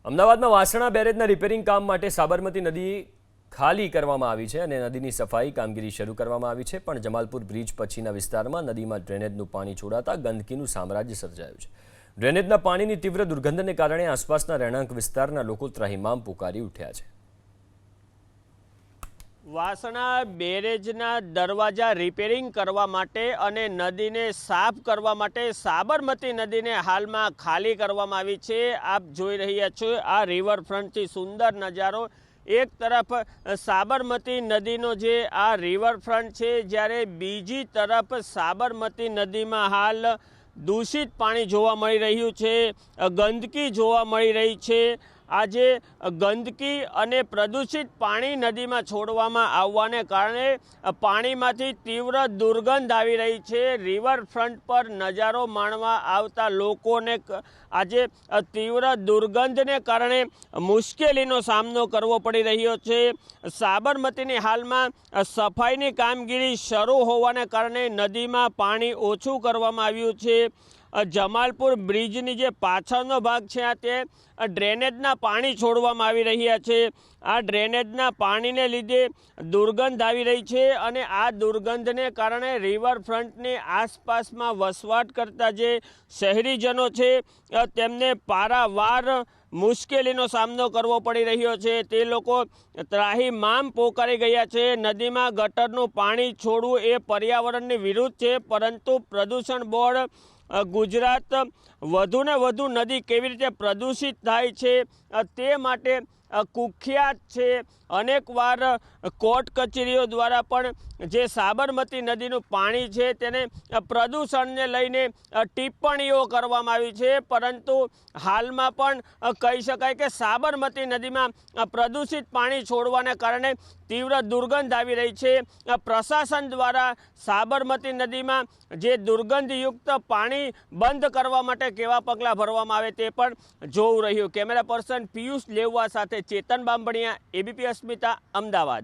અમદાવાદમાં વાસણા બેરેજના રિપેરિંગ કામ માટે સાબરમતી નદી ખાલી કરવામાં આવી છે અને નદીની સફાઈ કામગીરી શરૂ કરવામાં આવી છે, પણ જમાલપુર બ્રિજ પછીના વિસ્તારમાં નદીમાં ડ્રેનેજનું પાણી છોડાતા ગંદકીનું સામ્રાજ્ય સર્જાયું છે। ડ્રેનેજના પાણીની તીવ્ર દુર્ગંધને કારણે આસપાસના રહેણાંક વિસ્તારના લોકો ત્રાહિમામ પુકારી ઉઠ્યા છે। વાસણા બેરેજના દરવાજા રિપેરિંગ કરવા માટે અને નદીને સાફ કરવા માટે સાબરમતી નદીને હાલમાં ખાલી કરવામાં આવી છે। આપ જોઈ રહ્યા છો આ રિવરફ્રન્ટથી સુંદર નજારો। એક તરફ સાબરમતી નદીનો જે આ રિવરફ્રન્ટ છે, જ્યારે બીજી તરફ સાબરમતી નદીમાં હાલ દૂષિત પાણી જોવા મળી રહ્યું છે, ગંદકી જોવા મળી રહી છે। આજે ગંદકી અને પ્રદૂષિત પાણી નદીમાં છોડવામાં આવવાને કારણે પાણીમાંથી તીવ્ર દુર્ગંધ આવી રહી છે। રિવરફ્રન્ટ પર નજારો માણવા આવતા લોકોને આજે તીવ્ર દુર્ગંધને કારણે મુશ્કેલીનો સામનો કરવો પડી રહ્યો છે। સાબરમતીની હાલમાં સફાઈની કામગીરી શરૂ હોવાને કારણે નદીમાં પાણી ઓછું કરવામાં આવ્યું છે। જમાલપુર બ્રિજની જે પાછળનો ભાગ છે તે ડ્રેનેજના પાણી છોડવામાં આવી રહ્યા છે। આ ડ્રેનેજના પાણીને લીધે દુર્ગંધ આવી રહી છે અને આ દુર્ગંધને કારણે રિવરફ્રન્ટની આસપાસમાં વસવાટ કરતા જે શહેરીજનો છે તેમને પારાવાર મુશ્કેલીનો સામનો કરવો પડી રહ્યો છે। તે લોકો ત્રાહિમામ પોકારી ગયા છે। નદીમાં ગટરનું પાણી છોડવું એ પર્યાવરણની વિરુદ્ધ છે, પરંતુ પ્રદૂષણ બોર્ડ ગુજરાત વધુને વધુ નદી કેવી રીતે પ્રદૂષિત થાય છે તે માટે કુખ્યાત છે। અનેકવાર કોર્ટ કચેરીઓ દ્વારા પણ જે સાબરમતી નદીનું પાણી છે તેને પ્રદૂષણને લઈને ટિપ્પણીઓ કરવામાં આવી છે, પરંતુ હાલમાં પણ કહી શકાય કે સાબરમતી નદીમાં પ્રદૂષિત પાણી છોડવાને કારણે તીવ્ર દુર્ગંધ આવી રહી છે। પ્રશાસન દ્વારા સાબરમતી નદીમાં જે દુર્ગંધયુક્ત પાણી બંધ કરવા માટે કેવા પગલાં ભરવામાં આવે તે પણ જોવું રહ્યું। કેમેરા પર્સન પિયુષ લેવા સાથે ચેતન બાંભણિયા, એબીપી અસ્મિતા, અમદાવાદ।